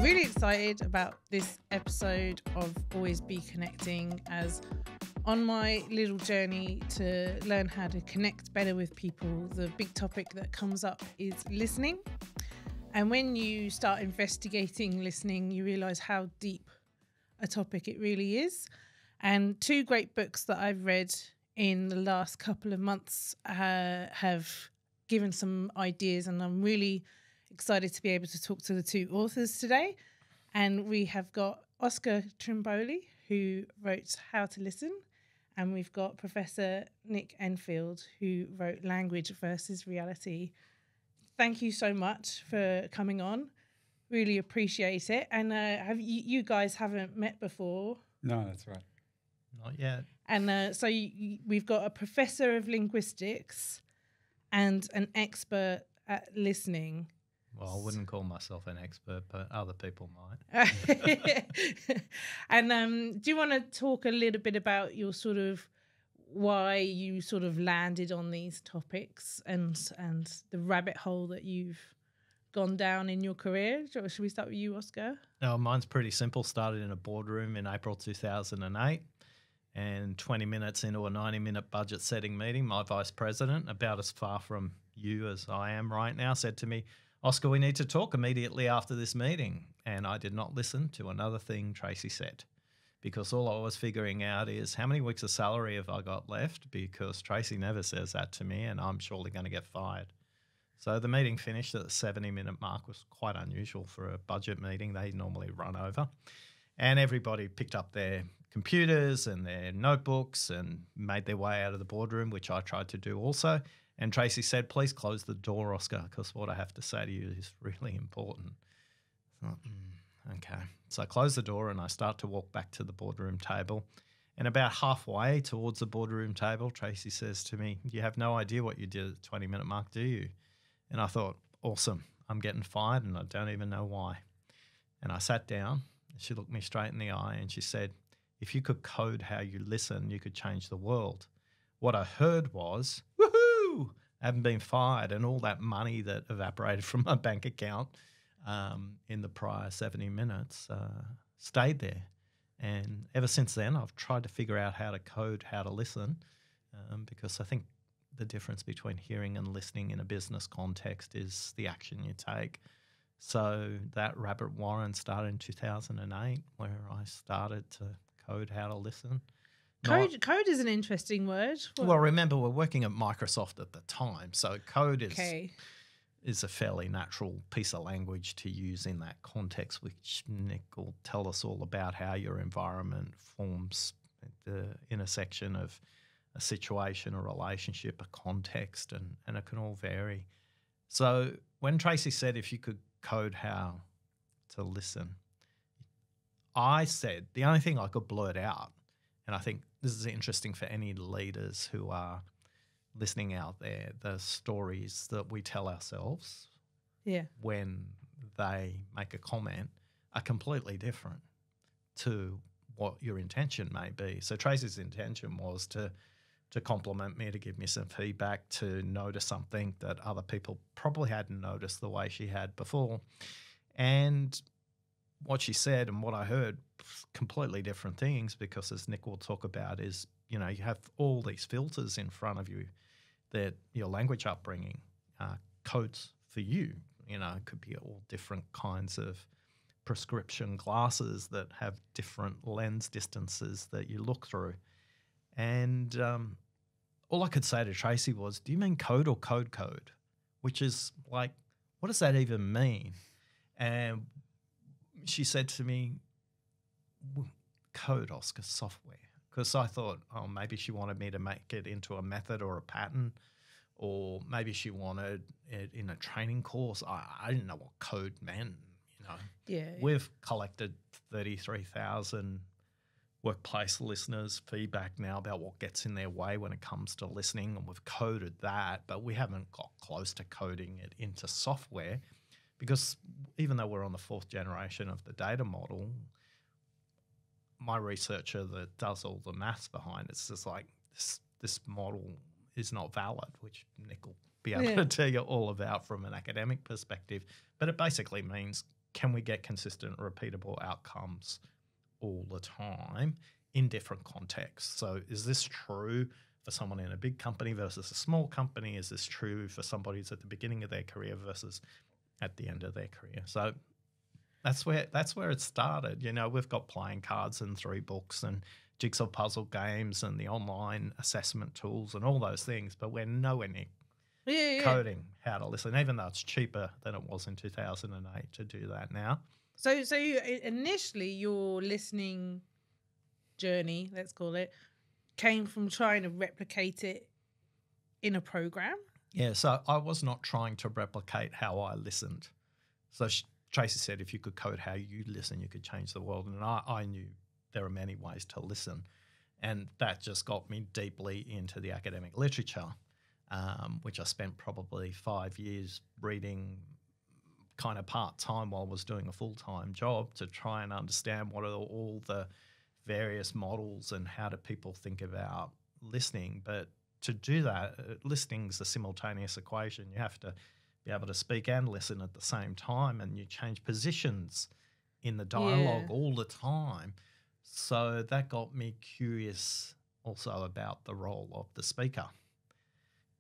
really excited about this episode of Always Be Connecting, as on my little journey to learn how to connect better with people, the big topic that comes up is listening. And when you start investigating listening, you realise how deep a topic it really is. And two great books that I've read in the last couple of months have given some ideas, and I'm really excited to be able to talk to the two authors today. And we have got Oscar Trimboli, who wrote How to Listen, and we've got Professor Nick Enfield, who wrote Language versus Reality. Thank you so much for coming on. Really appreciate it. And have you guys haven't met before? No, that's right. Not yet. And so we've got a professor of linguistics and an expert at listening. Well, I wouldn't call myself an expert, but other people might. And do you want to talk a little bit about your sort of why you sort of landed on these topics and the rabbit hole that you've gone down in your career? Should we start with you, Oscar? No, mine's pretty simple. Started in a boardroom in April 2008, and 20 minutes into a 90-minute budget setting meeting, my vice president, about as far from you as I am right now, said to me, "Oscar, we need to talk immediately after this meeting." And I did not listen to another thing Tracy said, because all I was figuring out is how many weeks of salary have I got left, because Tracy never says that to me and I'm surely going to get fired. So the meeting finished at the 70-minute mark. Was quite unusual for a budget meeting. They normally run over. And everybody picked up their computers and their notebooks and made their way out of the boardroom, which I tried to do also. And Tracy said, "Please close the door, Oscar, because what I have to say to you is really important." I thought, okay. So I close the door and I start to walk back to the boardroom table. And about halfway towards the boardroom table, Tracy says to me, "You have no idea what you did at the 20-minute mark, do you?" And I thought, awesome, I'm getting fired and I don't even know why. And I sat down, and she looked me straight in the eye and she said, "If you could code how you listen, you could change the world." What I heard was, woohoo, I haven't been fired, and all that money that evaporated from my bank account in the prior 70 minutes stayed there. And ever since then, I've tried to figure out how to code how to listen, because I think the difference between hearing and listening in a business context is the action you take. So that rabbit warren started in 2008, where I started to code how to listen. Code is an interesting word. Well, remember, we're working at Microsoft at the time, so code Okay. is a fairly natural piece of language to use in that context, which Nick will tell us all about how your environment forms the intersection of a situation, a relationship, a context, and it can all vary. So when Tracy said if you could code how to listen, I said the only thing I could blurt out, and I think this is interesting for any leaders who are listening out there, the stories that we tell ourselves when they make a comment are completely different to what your intention may be. So Tracy's intention was to compliment me, to give me some feedback, to notice something that other people probably hadn't noticed the way she had before. And what she said and what I heard, completely different things, because as Nick will talk about is, you have all these filters in front of you that your language upbringing codes for you. It could be all different kinds of prescription glasses that have different lens distances that you look through. And all I could say to Tracy was, "Do you mean code or code?" Which is like, what does that even mean? And she said to me, "Code, Oscar, software." Because I thought, oh, maybe she wanted me to make it into a method or a pattern, or maybe she wanted it in a training course. I didn't know what code meant, Yeah. We've collected 33,000 workplace listeners' feedback now about what gets in their way when it comes to listening, and we've coded that, but we haven't got close to coding it into software, because even though we're on the 4th generation of the data model, my researcher that does all the maths behind it's just like this model is not valid, which Nick will be able to tell you all about from an academic perspective. But it basically means can we get consistent, repeatable outcomes all the time in different contexts? So is this true for someone in a big company versus a small company? Is this true for somebody who's at the beginning of their career versus at the end of their career? So that's where it started. You know, we've got playing cards and 3 books and jigsaw puzzle games and the online assessment tools and all those things, but we're nowhere near coding how to listen, even though it's cheaper than it was in 2008 to do that now. So initially your listening journey, let's call it, came from trying to replicate it in a program? Yeah, so I was not trying to replicate how I listened. So Tracy said if you could code how you listen, you could change the world. And I knew there are many ways to listen. And that just got me deeply into the academic literature, which I spent probably 5 years reading kind of part-time while I was doing a full-time job to try and understand what are all the various models and how do people think about listening. But to do that, listening's a simultaneous equation. You have to be able to speak and listen at the same time, and you change positions in the dialogue all the time. So that got me curious also about the role of the speaker.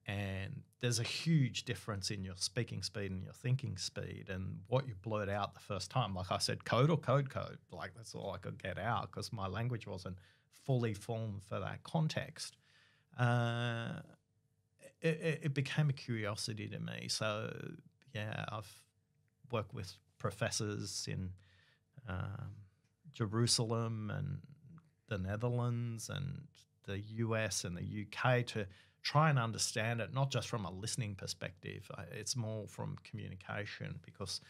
And there's a huge difference in your speaking speed and your thinking speed and what you blurt out the first time. Like I said, code or code. Like that's all I could get out because my language wasn't fully formed for that context. It became a curiosity to me. So, yeah, I've worked with professors in Jerusalem and the Netherlands and the US and the UK to try and understand it, not just from a listening perspective. It's more from communication because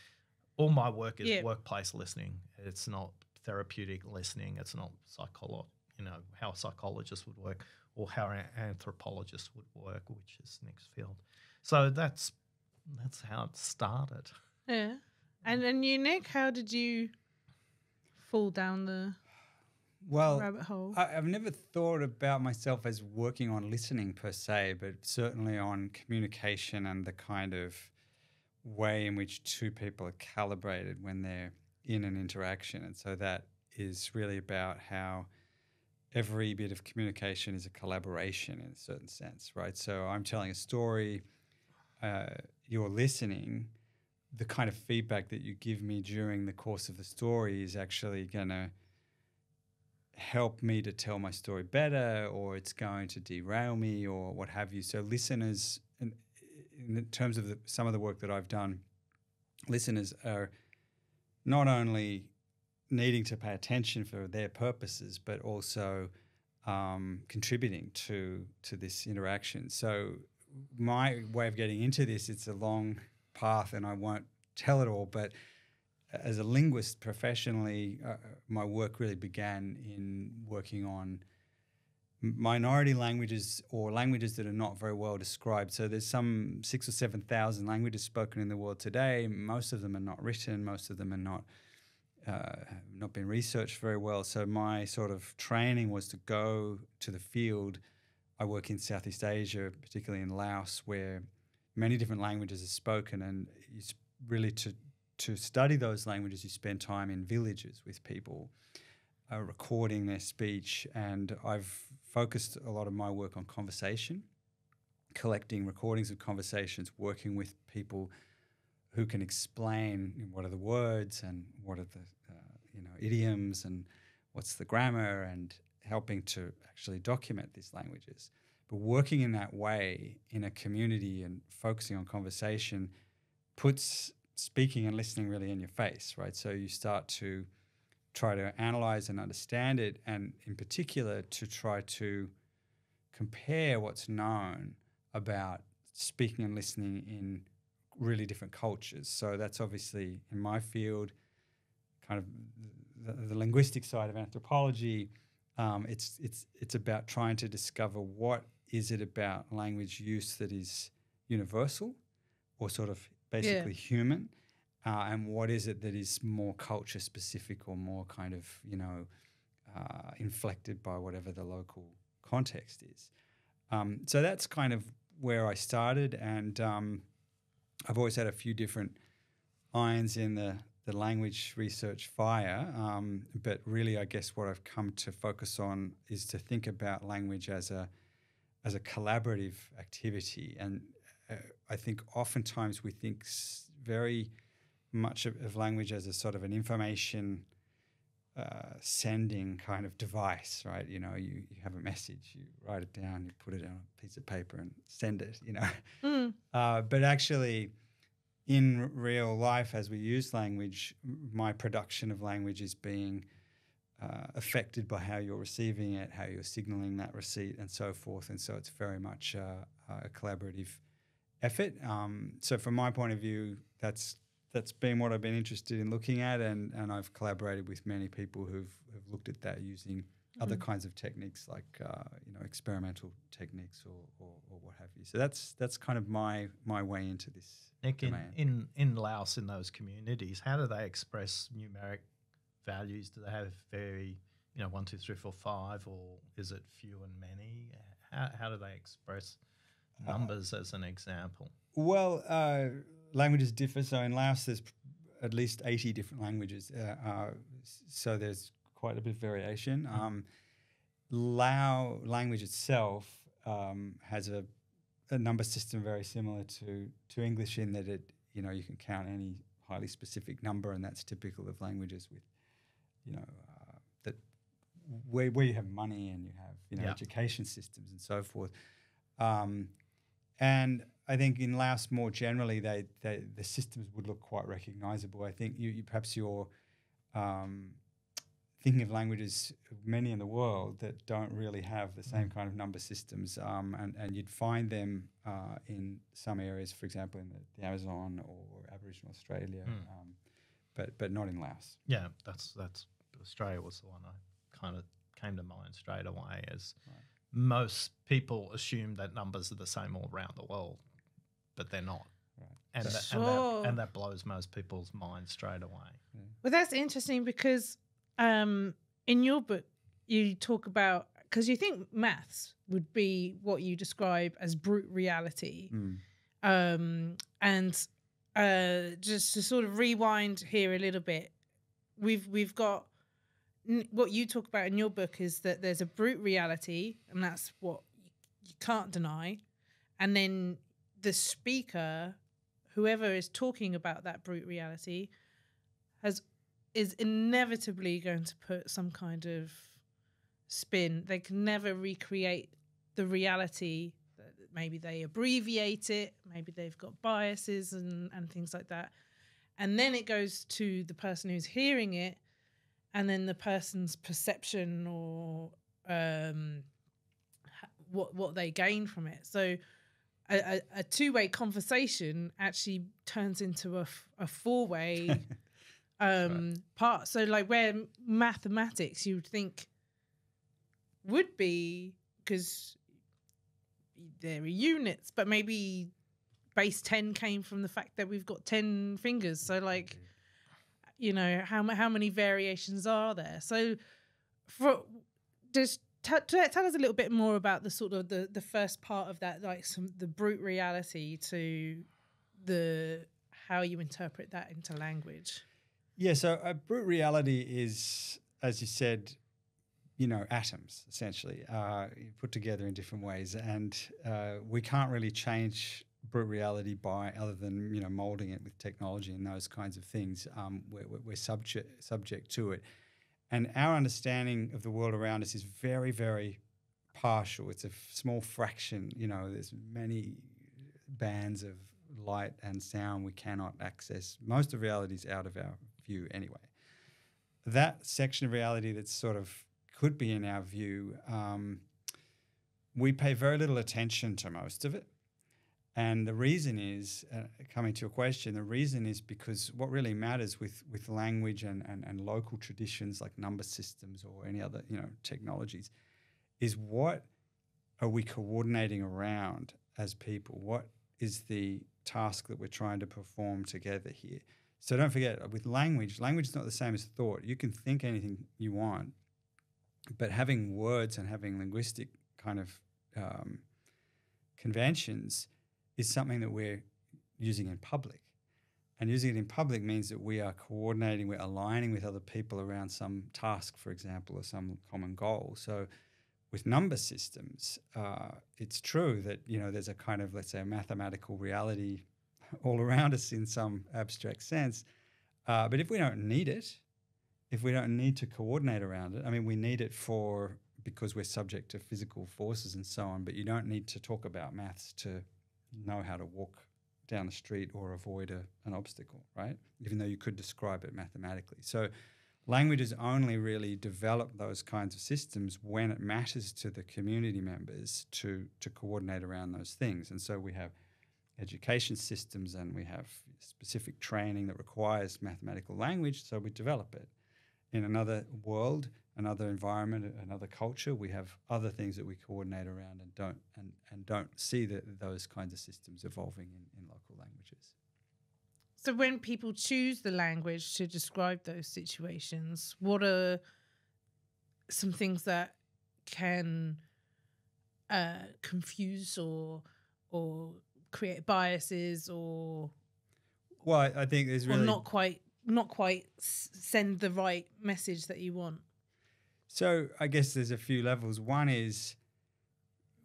all my work is workplace listening. It's not therapeutic listening. It's not how a psychologist would work or how an anthropologist would work, which is Nick's field. So that's how it started. Yeah. And then you, Nick, how did you fall down the rabbit hole? I've never thought about myself as working on listening per se, but certainly on communication and the kind of way in which 2 people are calibrated when they're in an interaction. And so that is really about how every bit of communication is a collaboration in a certain sense, right? So I'm telling a story, you're listening, the kind of feedback that you give me during the course of the story is actually going to help me to tell my story better, or it's going to derail me or what have you. So listeners, in terms of some of the work that I've done, listeners are not only needing to pay attention for their purposes, but also contributing to this interaction. So my way of getting into this, it's a long path and I won't tell it all, but as a linguist professionally, my work really began in working on minority languages or languages that are not very well described. So there's some 6,000 or 7,000 languages spoken in the world today. Most of them are not written. Most of them are not been researched very well. So my sort of training was to go to the field. I work in Southeast Asia, particularly in Laos, where many different languages are spoken, and it's really to study those languages, you spend time in villages with people, recording their speech. And I've focused a lot of my work on conversation, collecting recordings of conversations, working with people who can explain what are the words and what are the idioms and what's the grammar, and helping to actually document these languages. But working in that way in a community and focusing on conversation puts speaking and listening really in your face, right? So you start to try to analyze and understand it, and in particular to try to compare what's known about speaking and listening in really different cultures. So that's obviously in my field, kind of the linguistic side of anthropology. It's about trying to discover what is it about language use that is universal or sort of basically human, and what is it that is more culture specific or more kind of inflected by whatever the local context is. So that's kind of where I started, and I've always had a few different irons in the the language research fire, but really I guess what I've come to focus on is to think about language as a collaborative activity. And I think oftentimes we think very much of language as a sort of an information sending kind of device, right? You know, you have a message, you write it down, you put it on a piece of paper and send it, you know. But actually in real life, as we use language, my production of language is being affected by how you're receiving it, how you're signaling that receipt and so forth. And so it's very much a collaborative effort. So from my point of view, that's been what I've been interested in looking at, and I've collaborated with many people who've looked at that using other kinds of techniques like experimental techniques or what have you. So that's kind of my way into this. Nick, in Laos, in those communities, how do they express numeric values? Do they have very 1, 2, 3, 4, 5, or is it few and many? How do they express numbers as an example? Well, languages differ. So in Laos, there's at least 80 different languages. So there's quite a bit of variation. Lao language itself has a number system very similar to English in that you can count any highly specific number, and that's typical of languages with, that where you have money and you have, education systems and so forth. And I think in Laos more generally, the systems would look quite recognisable. I think perhaps you're thinking of languages, many in the world, that don't really have the same kind of number systems, and you'd find them in some areas, for example, in the Amazon or Aboriginal Australia, but not in Laos. Yeah, that's Australia was the one I kind of came to mind straight away as most people assume that numbers are the same all around the world, but they're not. Right. And that blows most people's minds straight away. Yeah. Well, that's interesting because in your book you talk about, because you think maths would be what you describe as brute reality. And just to sort of rewind here a little bit, we've got what you talk about in your book is that there's a brute reality, and that's what you can't deny. And then the speaker, whoever is talking about that brute reality, is inevitably going to put some kind of spin. They can never recreate the reality. Maybe they abbreviate it, maybe they've got biases and things like that. And then it goes to the person who's hearing it, and then the person's perception or what they gain from it. So a two-way conversation actually turns into a four-way part. So like where mathematics you would think would be, because there are units, but maybe base 10 came from the fact that we've got 10 fingers. So like, how many variations are there? So just tell us a little bit more about the sort of the first part of that, like the brute reality to how you interpret that into language. Yeah, so a brute reality is, as you said, atoms essentially put together in different ways, and we can't really change brute reality by other than molding it with technology and those kinds of things. We're subject to it, and our understanding of the world around us is very, very partial. It's a small fraction. There's many bands of light and sound we cannot access. Most of reality is out of our view anyway. That section of reality that's sort of could be in our view, we pay very little attention to most of it. And the reason is, coming to your question, the reason is because what really matters with language and local traditions like number systems or any other technologies is what are we coordinating around as people? What is the task that we're trying to perform together here? So don't forget, with language is not the same as thought. You can think anything you want, but having words and having linguistic kind of conventions is something that we're using in public. And using it in public means that we are coordinating, we're aligning with other people around some task, for example, or some common goal. So with number systems, it's true that, there's a kind of, let's say, a mathematical reality all around us in some abstract sense. But if we don't need it, if we don't need to coordinate around it, I mean, we need it because we're subject to physical forces and so on, but you don't need to talk about maths to know how to walk down the street or avoid an obstacle, right? Even though you could describe it mathematically. So languages only really develop those kinds of systems when it matters to the community members to coordinate around those things. And so we have education systems and we have specific training that requires mathematical language, so we develop it. In another world, another environment, another culture, we have other things that we coordinate around and don't see those kinds of systems evolving in local languages. So when people choose the language to describe those situations, what are some things that can confuse or create biases or I think there's really not quite send the right message that you want? So I guess there's a few levels. One is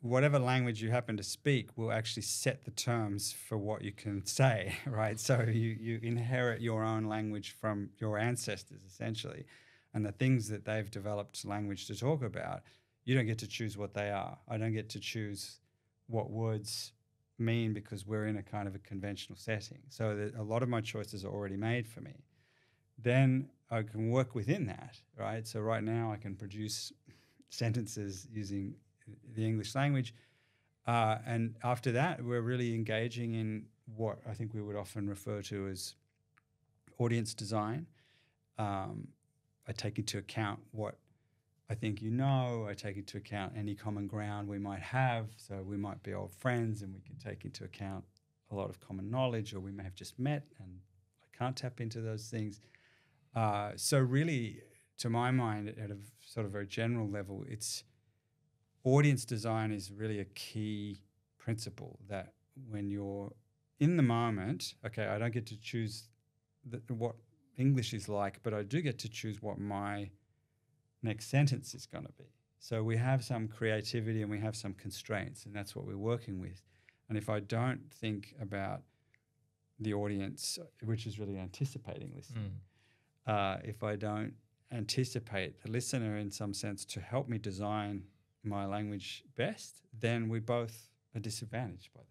whatever language you happen to speak will actually set the terms for what you can say, right? So you inherit your own language from your ancestors, essentially. And the things that they've developed language to talk about, you don't get to choose what they are. I don't get to choose what words mean because we're in a kind of a conventional setting. So a lot of my choices are already made for me. Then I can work within that, right? So right now I can produce sentences using the English language. And after that, we're really engaging in what I think we would often refer to as audience design. I take into account what I think I take into account any common ground we might have. So we might be old friends and we can take into account a lot of common knowledge, or we may have just met and I can't tap into those things. So really, to my mind, at a sort of very general level, it's audience design is really a key principle that when you're in the moment, okay, I don't get to choose what English is like, but I do get to choose what my next sentence is going to be. So we have some creativity and we have some constraints, and that's what we're working with. And if I don't think about the audience, which is really anticipating listening, if I don't anticipate the listener in some sense to help me design my language best, then we both are disadvantaged by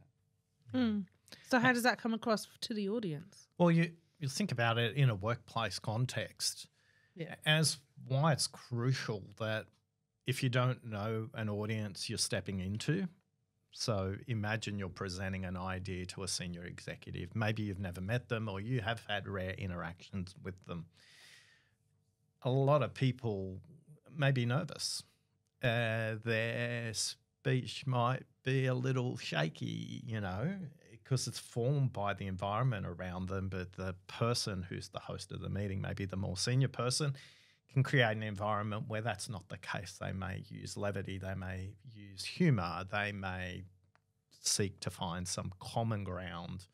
that. So how does that come across to the audience? Well, you think about it in a workplace context. Yeah. As why it's crucial that if you don't know an audience you're stepping into, so imagine you're presenting an idea to a senior executive. Maybe you've never met them or you have had rare interactions with them. A lot of people may be nervous. Their speech might be a little shaky, because it's formed by the environment around them, but the person who's the host of the meeting, maybe the more senior person, can create an environment where that's not the case. They may use levity, they may use humour, they may seek to find some common ground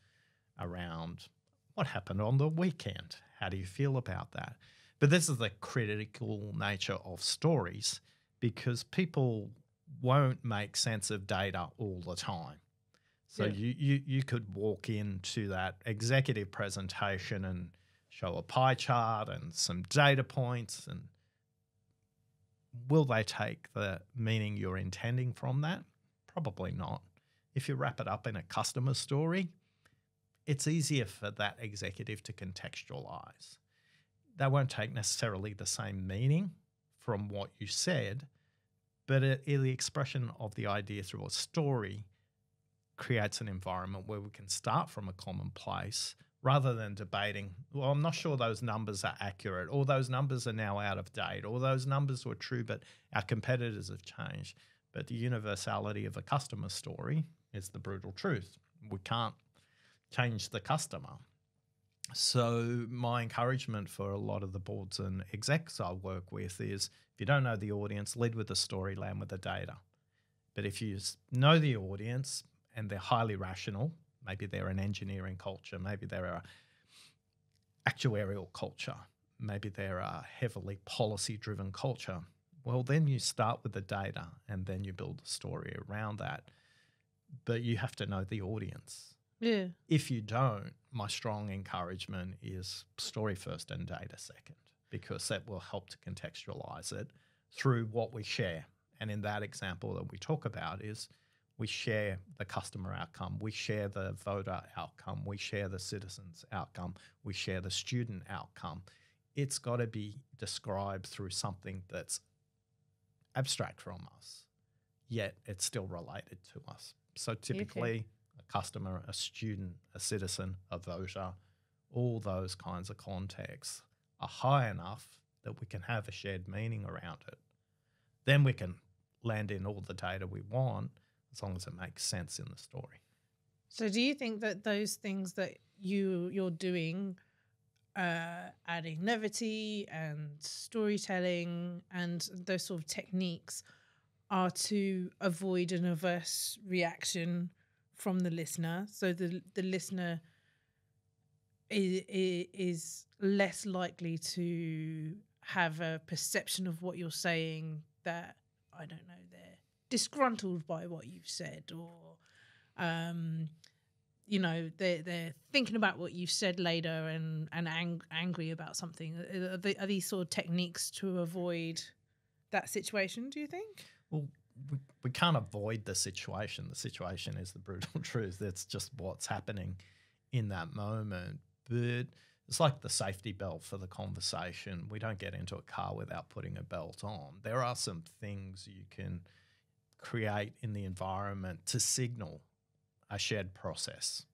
around what happened on the weekend. How do you feel about that? But this is the critical nature of stories, because people won't make sense of data all the time. So you could walk into that executive presentation and show a pie chart and some data points, and will they take the meaning you're intending from that? Probably not. If you wrap it up in a customer story, it's easier for that executive to contextualize. They won't take necessarily the same meaning from what you said, but the expression of the idea through a story creates an environment where we can start from a common place rather than debating, well, I'm not sure those numbers are accurate, or those numbers are now out of date, or those numbers were true but our competitors have changed. But the universality of a customer story is the brutal truth. We can't change the customer. So my encouragement for a lot of the boards and execs I work with is, if you don't know the audience, lead with the story, land with the data. But if you know the audience and they're highly rational, maybe they're an engineering culture, maybe they're actuarial culture. Maybe they're a heavily policy-driven culture. Well, then you start with the data and then you build a story around that. But you have to know the audience. Yeah. If you don't, my strong encouragement is story first and data second, because that will help to contextualize it through what we share. And in that example that we talk about is we share the customer outcome, we share the voter outcome, we share the citizen's outcome, we share the student outcome. It's got to be described through something that's abstract from us, yet it's still related to us. So typically a customer, a student, a citizen, a voter, all those kinds of contexts are high enough that we can have a shared meaning around it. Then we can land in all the data we want as long as it makes sense in the story. So do you think that those things that you're doing, adding levity and storytelling and those sort of techniques, are to avoid an adverse reaction from the listener? So the listener is less likely to have a perception of what you're saying that, I don't know, they're disgruntled by what you've said, or they're thinking about what you've said later and angry about something. Are these sort of techniques to avoid that situation, do you think? Well, we can't avoid the situation. The situation is the brutal truth. That's just what's happening in that moment. But it's like the safety belt for the conversation. We don't get into a car without putting a belt on. There are some things you can create in the environment to signal a shared process.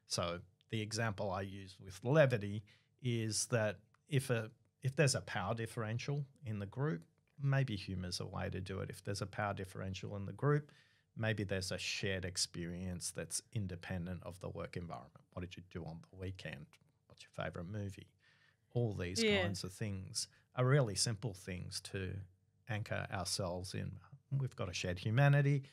So the example I use with levity is that if there's a power differential in the group, maybe humour's a way to do it. If there's a power differential in the group, maybe there's a shared experience that's independent of the work environment. What did you do on the weekend? What's your favourite movie? All these kinds of things are really simple things to anchor ourselves in. We've got a shared humanity.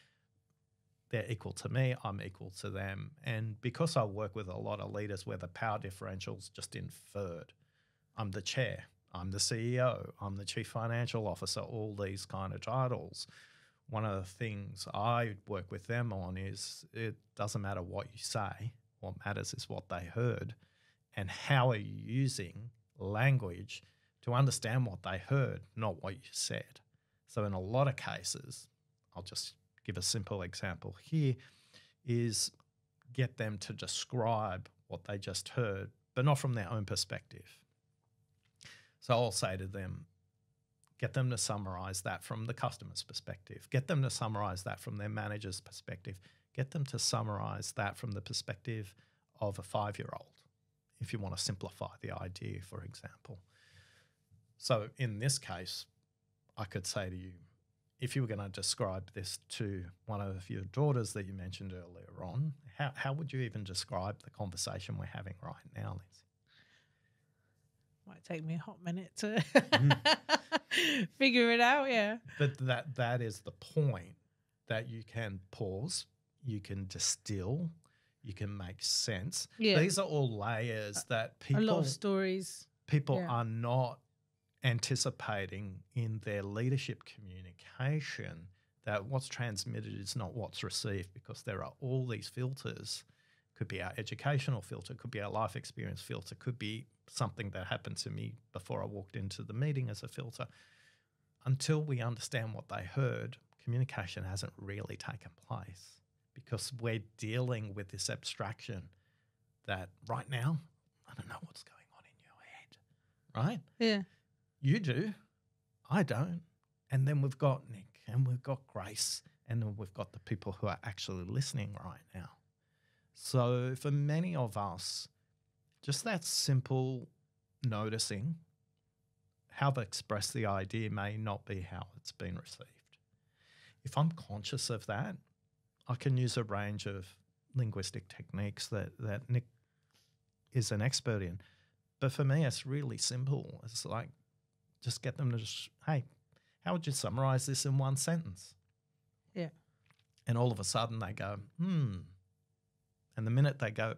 They're equal to me, I'm equal to them. And because I work with a lot of leaders where the power differential's just inferred, I'm the chair, I'm the CEO, I'm the chief financial officer, all these kind of titles. One of the things I work with them on is it doesn't matter what you say, what matters is what they heard, and how are you using language to understand what they heard, not what you said. So in a lot of cases, I'll just give a simple example here, is get them to describe what they just heard, but not from their own perspective. So I'll say to them, get them to summarize that from the customer's perspective. Get them to summarize that from their manager's perspective. Get them to summarize that from the perspective of a 5-year-old, if you want to simplify the idea, for example. So in this case, I could say to you, if you were going to describe this to one of your daughters that you mentioned earlier on, how would you even describe the conversation we're having right now, Lindsay? Might take me a hot minute to figure it out, yeah. But that is the point, that you can pause, you can distill, you can make sense. Yeah. These are all layers that people... A lot of stories. People are not anticipating in their leadership communication, that what's transmitted is not what's received, because there are all these filters. Could be our educational filter, could be our life experience filter, could be something that happened to me before I walked into the meeting as a filter. Until we understand what they heard, communication hasn't really taken place, because we're dealing with this abstraction that right now, I don't know what's going on in your head, right? Yeah. You do, I don't. And then we've got Nick and we've got Grace and then we've got the people who are actually listening right now. So for many of us, just that simple noticing how they express the idea may not be how it's been received. If I'm conscious of that, I can use a range of linguistic techniques that Nick is an expert in. But for me, it's really simple. It's like, just get them to just, hey, how would you summarize this in one sentence? Yeah. And all of a sudden they go, And the minute they go,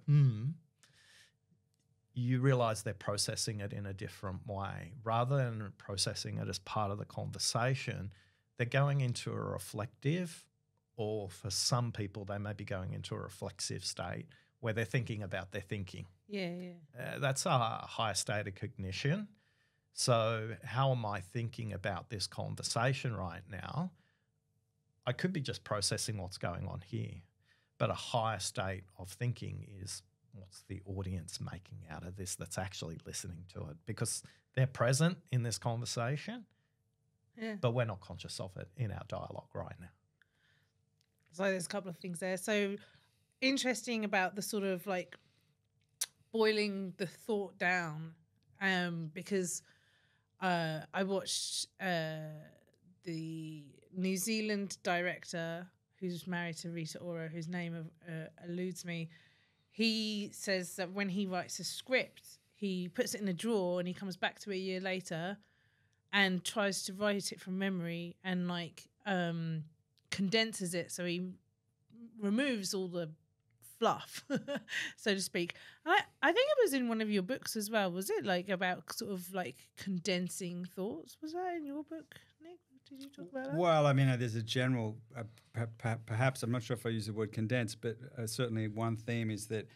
you realize they're processing it in a different way. Rather than processing it as part of the conversation, they're going into a reflective, or for some people, they may be going into a reflexive state where they're thinking about their thinking. Yeah. That's a higher state of cognition. So how am I thinking about this conversation right now? I could be just processing what's going on here, but a higher state of thinking is what's the audience making out of this that's actually listening to it, because they're present in this conversation, but we're not conscious of it in our dialogue right now. So there's a couple of things there. So interesting about the sort of like boiling the thought down, because I watched the New Zealand director who's married to Rita Ora, whose name eludes me. He says that when he writes a script, he puts it in a drawer and he comes back to it a year later and tries to write it from memory and like condenses it, so he removes all the fluff, so to speak. And I think it was in one of your books as well. Was it like about sort of like condensing thoughts? Was that in your book, Nick? Did you talk about that? Well, I mean, there's a general, perhaps, I'm not sure if I use the word condense, but certainly one theme is that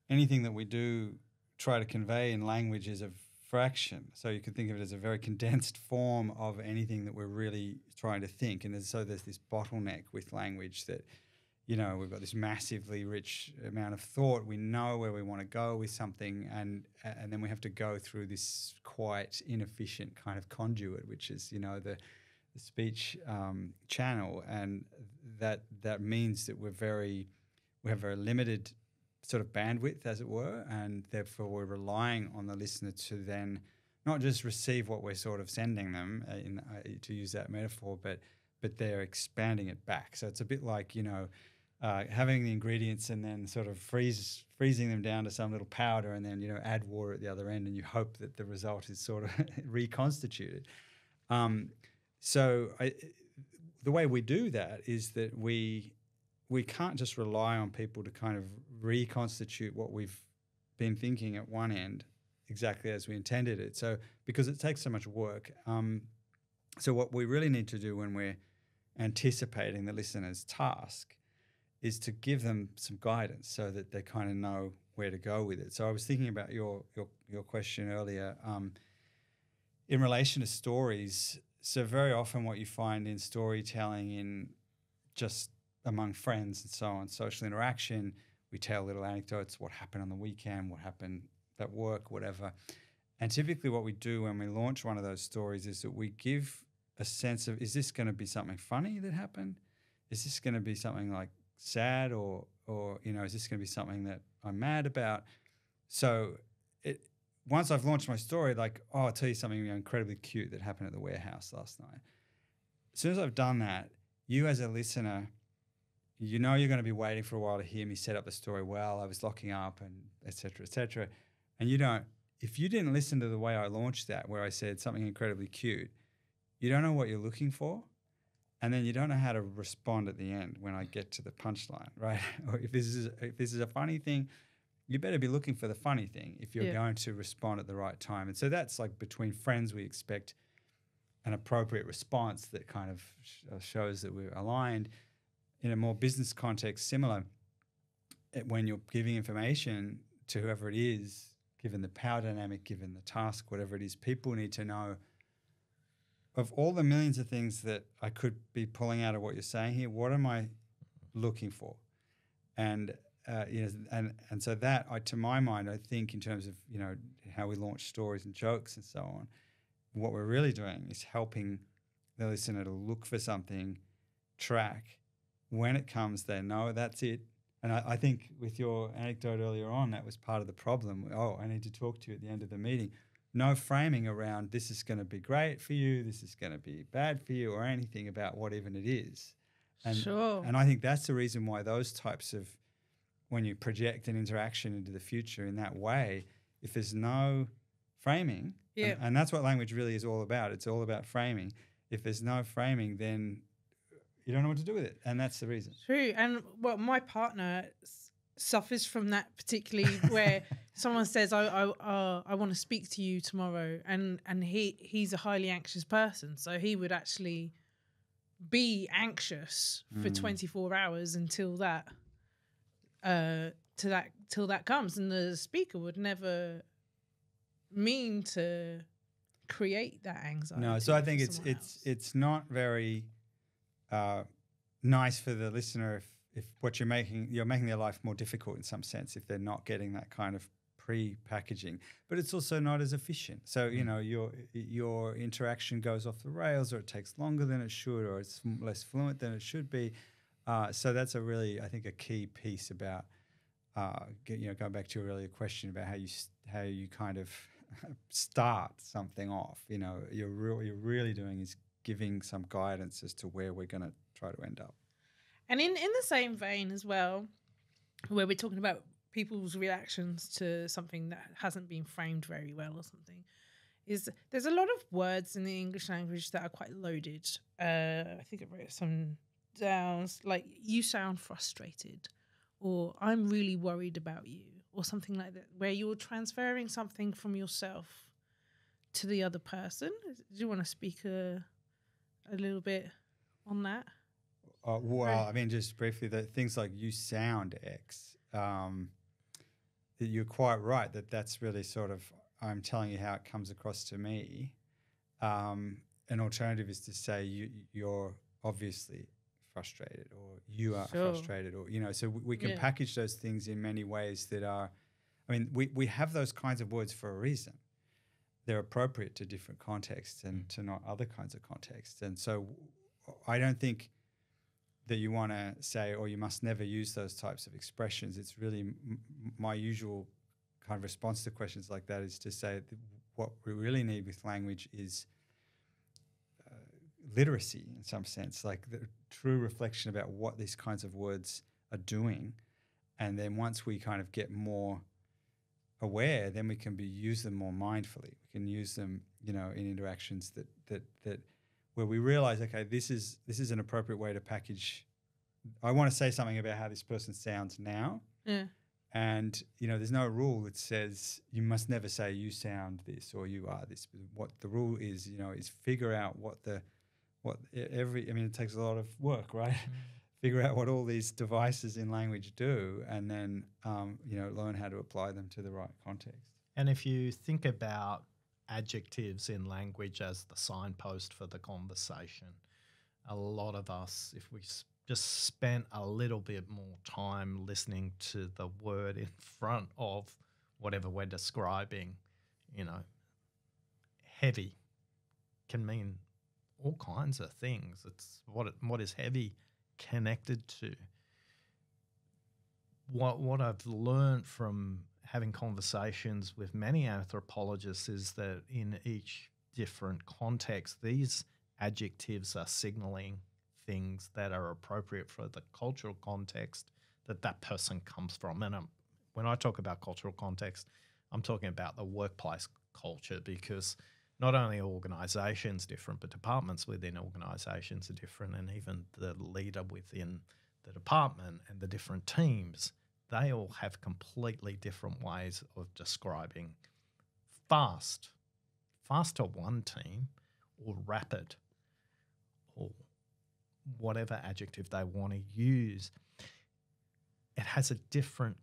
anything that we do try to convey in language is a fraction. So you can think of it as a very condensed form of anything that we're really trying to think. And so there's this bottleneck with language that, you know, we've got this massively rich amount of thought. We know where we want to go with something, and then we have to go through this quite inefficient kind of conduit, which is, you know, the speech channel, and that means that we have very limited sort of bandwidth, as it were, and therefore we're relying on the listener to then not just receive what we're sort of sending them, to use that metaphor, but they're expanding it back. So it's a bit like, you know, having the ingredients and then sort of freezing them down to some little powder, and then, you know, add water at the other end, and you hope that the result is sort of reconstituted. So the way we do that is that we can't just rely on people to kind of reconstitute what we've been thinking at one end exactly as we intended it. So because it takes so much work. So what we really need to do when we're anticipating the listener's task is to give them some guidance so that they kind of know where to go with it. So I was thinking about your question earlier in relation to stories. So very often what you find in storytelling, in just among friends and so on, social interaction, we tell little anecdotes, what happened on the weekend, what happened at work, whatever. And typically what we do when we launch one of those stories is that we give a sense of, is this going to be something funny that happened? Is this going to be something like sad, or you know, is this going to be something that I'm mad about? So once I've launched my story, like, oh, I'll tell you something, you know, incredibly cute that happened at the warehouse last night. As soon as I've done that, you as a listener, you know you're going to be waiting for a while to hear me set up the story well. I was locking up and et cetera, et cetera. And if you didn't listen to the way I launched that, where I said something incredibly cute, you don't know what you're looking for. And then you don't know how to respond at the end when I get to the punchline, right? Or if this is a funny thing, you better be looking for the funny thing if you're going to respond at the right time. And so that's like, between friends, we expect an appropriate response that kind of shows that we're aligned. In a more business context, similar, when you're giving information to whoever it is, given the power dynamic, given the task, whatever it is, people need to know, of all the millions of things that I could be pulling out of what you're saying here, what am I looking for? And you know, and so that, to my mind, I think in terms of, you know, how we launch stories and jokes and so on, what we're really doing is helping the listener to look for something, track. When it comes, they know that's it. And I think with your anecdote earlier on, that was part of the problem. Oh, I need to talk to you at the end of the meeting. No framing around, this is going to be great for you, this is going to be bad for you, or anything about what even it is. And, sure. And I think that's the reason why those types of, when you project an interaction into the future in that way, if there's no framing, and that's what language really is all about. It's all about framing. If there's no framing, then you don't know what to do with it. And that's the reason. True. And well, my partner suffers from that, particularly where someone says, I want to speak to you tomorrow, and he's a highly anxious person, so he would actually be anxious for 24 hours until that till that comes, and the speaker would never mean to create that anxiety. No, so I think it's not very nice for the listener if what you're making their life more difficult in some sense if they're not getting that kind of pre-packaging, but it's also not as efficient. So your interaction goes off the rails, or it takes longer than it should, or it's less fluent than it should be. So that's a really, I think, a key piece about going back to your earlier question about how you kind of start something off. You're really doing is giving some guidance as to where we're going to try to end up. And in the same vein as well, where we're talking about people's reactions to something that hasn't been framed very well or something, is there's a lot of words in the English language that are quite loaded. I think I wrote some down, like you sound frustrated, or I'm really worried about you, or something like that, where you're transferring something from yourself to the other person. Do you want to speak a little bit on that? Well, I mean, just briefly, that things like you sound X, you're quite right that's really sort of, I'm telling you how it comes across to me. An alternative is to say you're obviously frustrated, or you are frustrated, or, so we can package those things in many ways that are, I mean, we have those kinds of words for a reason. They're appropriate to different contexts and to not other kinds of contexts. And so I don't think that you want to say, or you must never use those types of expressions. It's really my usual kind of response to questions like that is to say that what we really need with language is literacy in some sense, like the true reflection about what these kinds of words are doing. And then once we kind of get more aware, then we can use them more mindfully. We can use them, in interactions that where we realize, okay, this is an appropriate way to package. I want to say something about how this person sounds now. Yeah. And, there's no rule that says you must never say you sound this or you are this. But what the rule is, is figure out it takes a lot of work, right? Figure out what all these devices in language do, and then, learn how to apply them to the right context. And if you think about adjectives in language as the signpost for the conversation, a lot of us, if we just spent a little bit more time listening to the word in front of whatever we're describing, heavy can mean all kinds of things. It's what is heavy connected to. What I've learned from having conversations with many anthropologists is that in each different context, these adjectives are signaling things that are appropriate for the cultural context that person comes from. And when I talk about cultural context, I'm talking about the workplace culture, because not only are organisations different, but departments within organisations are different, and even the leader within the department and the different teams, they all have completely different ways of describing fast to one team, or rapid, or whatever adjective they want to use. It has a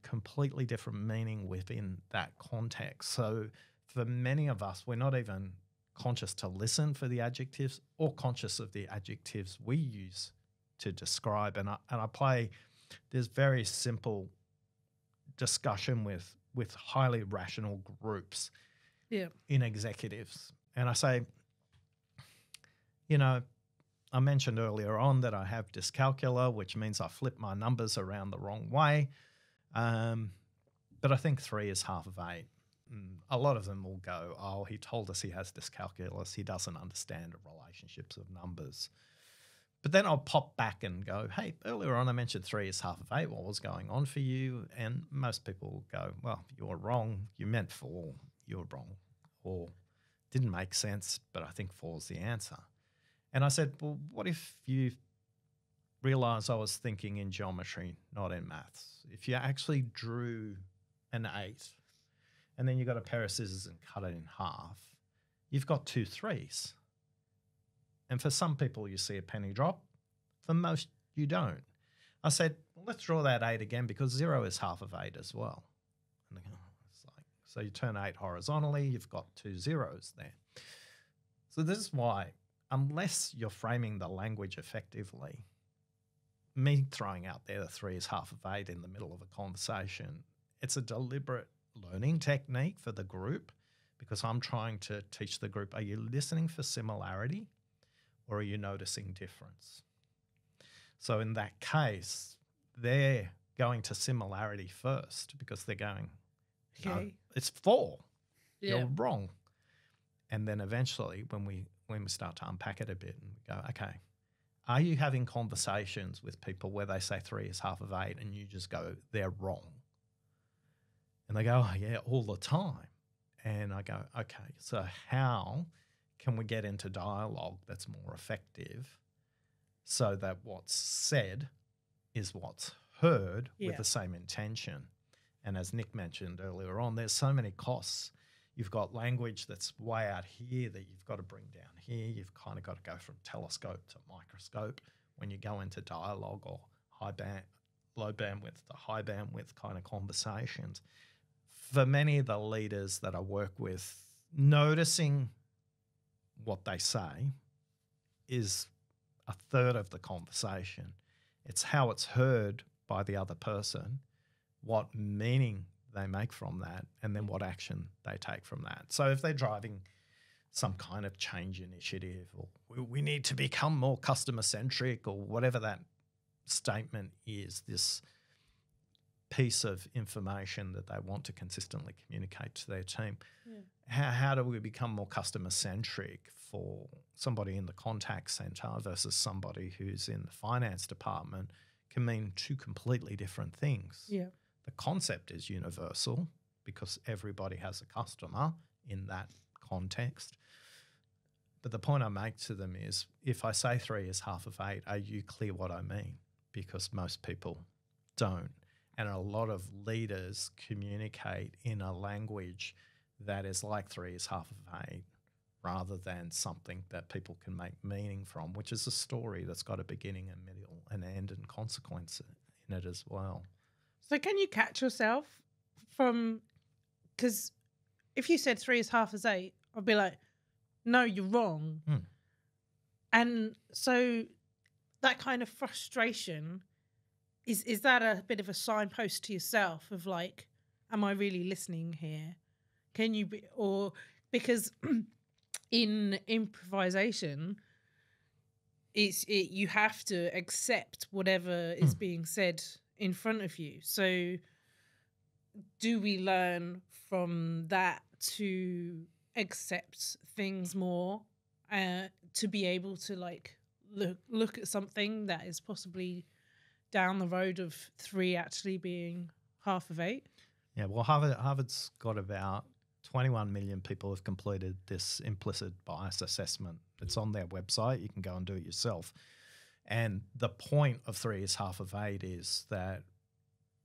completely different meaning within that context. So for many of us, we're not even conscious to listen for the adjectives or conscious of the adjectives we use to describe. And I play this very simple discussion with highly rational groups in executives. And I say, I mentioned earlier on that I have dyscalculia, which means I flip my numbers around the wrong way. But I think 3 is half of 8. A lot of them will go, oh, he told us he has dyscalculus. He doesn't understand the relationships of numbers. But then I'll pop back and go, hey, earlier on I mentioned 3 is half of 8. What was going on for you? And most people will go, well, you're wrong. You meant 4. You're wrong. Or didn't make sense, but I think 4 is the answer. And I said, well, what if you realised I was thinking in geometry, not in maths. If you actually drew an 8 and then you got a pair of scissors and cut it in half, you've got 2 3s. And for some people, you see a penny drop. For most, you don't. I said, well, let's draw that 8 again because 0 is half of 8 as well. And they go, it's like, so you turn 8 horizontally, you've got 2 zeros there. So this is why, unless you're framing the language effectively, me throwing out there the 3 is half of 8 in the middle of a conversation, it's a deliberate learning technique for the group because I'm trying to teach the group, are you listening for similarity or are you noticing difference? So in that case, they're going to similarity first because they're going, no, it's 4. Yeah. You're wrong. And then eventually when we start to unpack it a bit and we go, okay, are you having conversations with people where they say 3 is half of 8 and you just go, they're wrong? And they go, oh, yeah, all the time. And I go, okay, so how can we get into dialogue that's more effective so that what's said is what's heard with the same intention? And as Nick mentioned earlier on, there's so many costs. You've got language that's way out here that you've got to bring down here. You've kind of got to go from telescope to microscope when you go into dialogue or low bandwidth to high bandwidth kind of conversations. For many of the leaders that I work with, noticing what they say is a third of the conversation. It's how it's heard by the other person, what meaning they make from that, and then what action they take from that. So if they're driving some kind of change initiative or we need to become more customer-centric or whatever that statement is, this piece of information that they want to consistently communicate to their team, how do we become more customer-centric for somebody in the contact centre versus somebody who's in the finance department can mean 2 completely different things. Yeah. The concept is universal because everybody has a customer in that context. But the point I make to them is if I say 3 is half of 8, are you clear what I mean? Because most people don't. And a lot of leaders communicate in a language that is like 3 is half of 8 rather than something that people can make meaning from, which is a story that's got a beginning, a middle, an end and consequence in it as well. So can you catch yourself from, because if you said 3 is half as 8, I'd be like, no, you're wrong. And so that kind of frustration, is that a bit of a signpost to yourself of like, am I really listening here? Can you be, or because in improvisation, you have to accept whatever is being said in front of you. So do we learn from that to accept things more, to be able to like look at something that is possibly down the road of 3 actually being half of 8? Yeah, well, Harvard's got about 21 million people have completed this implicit bias assessment. It's on their website. You can go and do it yourself. And the point of 3 is half of 8 is that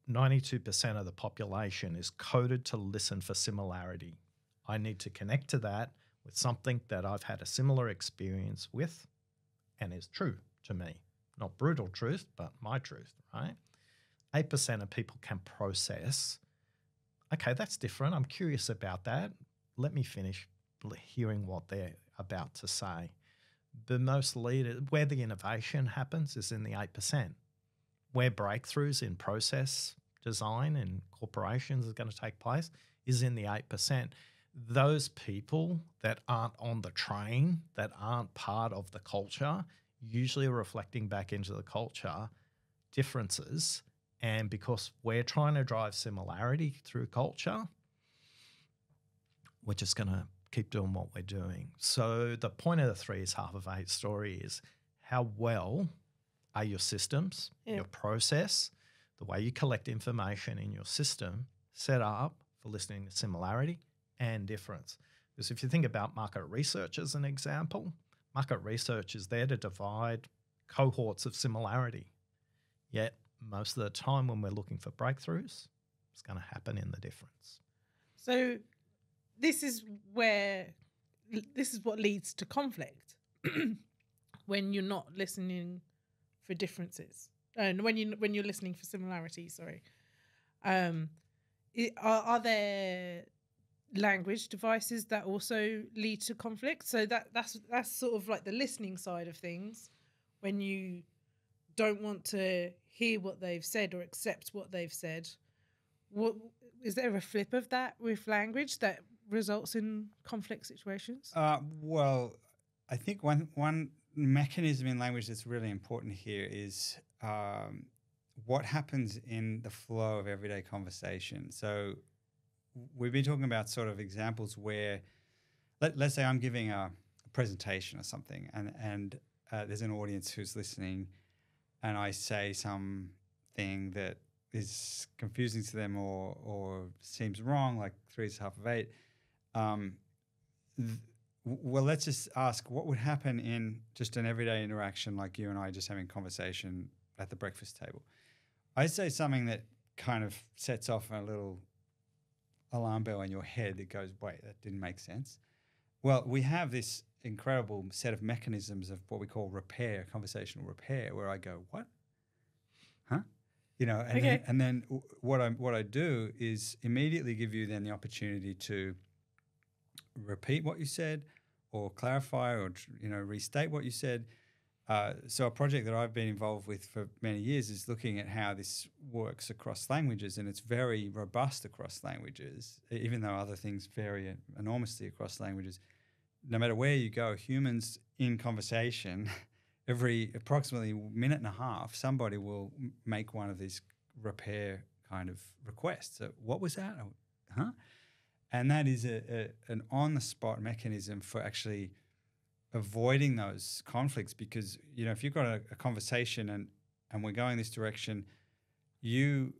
92% of the population is coded to listen for similarity. I need to connect to that with something that I've had a similar experience with and is true to me. Not brutal truth, but my truth, right? 8% of people can process, okay, that's different. I'm curious about that. Let me finish hearing what they're about to say. The most leaders, where the innovation happens is in the 8%. Where breakthroughs in process design and corporations are going to take place is in the 8%. Those people that aren't on the train, that aren't part of the culture, usually are reflecting back into the culture differences. And because we're trying to drive similarity through culture, we're just going to keep doing what we're doing. So the point of the 3 is half of 8 story is how well are your systems, your process, the way you collect information in your system set up for listening to similarity and difference. Because if you think about market research as an example, market research is there to divide cohorts of similarity. Yet most of the time when we're looking for breakthroughs, it's going to happen in the difference. So this is what leads to conflict when you're not listening for differences. And when you're listening for similarities, sorry. Are there language devices that also lead to conflict? So that's sort of like the listening side of things, when you don't want to hear what they've said or accept what they've said. What is there a flip of that with language that results in conflict situations? Well, I think one mechanism in language that's really important here is what happens in the flow of everyday conversation. So we've been talking about sort of examples where, let's say I'm giving a presentation or something, and there's an audience who's listening, and I say something that is confusing to them or seems wrong, like 3 is half of 8. Well, let's just ask what would happen in just an everyday interaction, like you and I just having a conversation at the breakfast table. I say something that kind of sets off a little alarm bell in your head that goes, wait, that didn't make sense. Well, we have this incredible set of mechanisms of what we call repair, conversational repair, where I go, what? Huh? And Okay. then what I do is immediately give you then the opportunity to repeat what you said or clarify or restate what you said. So a project that I've been involved with for many years is looking at how this works across languages, and it's very robust across languages, even though other things vary enormously across languages. No matter where you go, humans in conversation, every approximately minute and a half, somebody will make one of these repair kind of requests. So what was that? Huh? And that is an on-the-spot mechanism for actually avoiding those conflicts, because if you've got a conversation and we're going this direction, you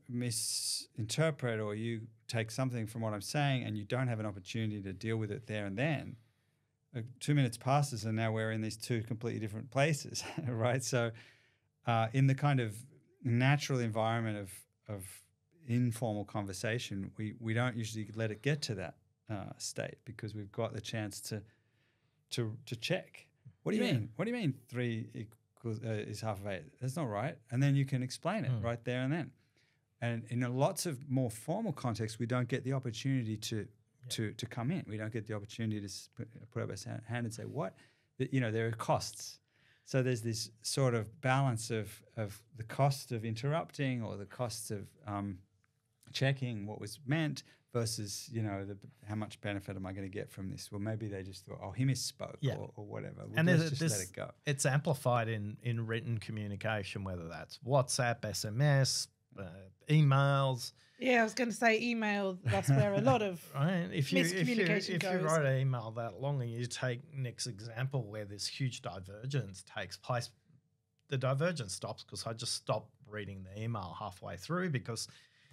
misinterpret or you take something from what I'm saying and you don't have an opportunity to deal with it there and then. 2 minutes passes and now we're in these two completely different places, right? So in the kind of natural environment of informal conversation, we don't usually let it get to that state, because we've got the chance to check. What do you mean? What do you mean 3 is half of 8? That's not right. And then you can explain it right there and then. And in lots of more formal contexts, we don't get the opportunity to come in. We don't get the opportunity to put up a hand and say, what? There are costs. So there's this sort of balance of the cost of interrupting or the cost of checking what was meant versus, how much benefit am I going to get from this? Well, maybe they just thought, oh, he misspoke or whatever. Let's just let it go. It's amplified in written communication, whether that's WhatsApp, SMS, emails. Yeah, I was going to say email. That's where a lot of right. miscommunication goes. If you write an email that long and you take Nick's example where this huge divergence takes place, the divergence stops because I just stop reading the email halfway through because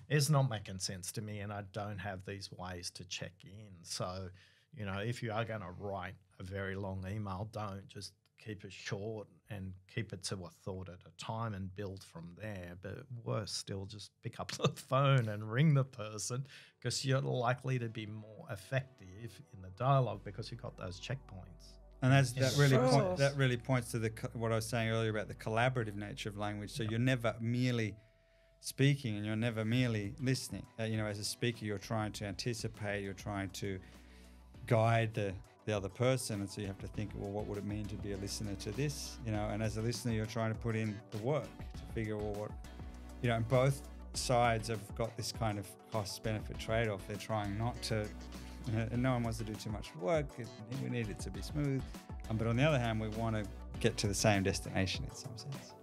it's not making sense to me and I don't have these ways to check in. So, if you are going to write a very long email, don't just keep it short and keep it to a thought at a time and build from there. But worse still, just pick up the phone and ring the person, because you're likely to be more effective in the dialogue because you've got those checkpoints. And that really points to what I was saying earlier about the collaborative nature of language. So you're never merely speaking and you're never merely listening. As a speaker, you're trying to anticipate, you're trying to guide the other person, and so you have to think, well, what would it mean to be a listener to this? And as a listener, you're trying to put in the work to figure out what, and both sides have got this kind of cost-benefit trade-off. They're trying not to, and no one wants to do too much work. We need it to be smooth. But on the other hand, we want to get to the same destination in some sense.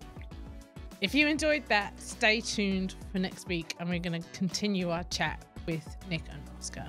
If you enjoyed that, stay tuned for next week, and we're going to continue our chat with Nick and Oscar.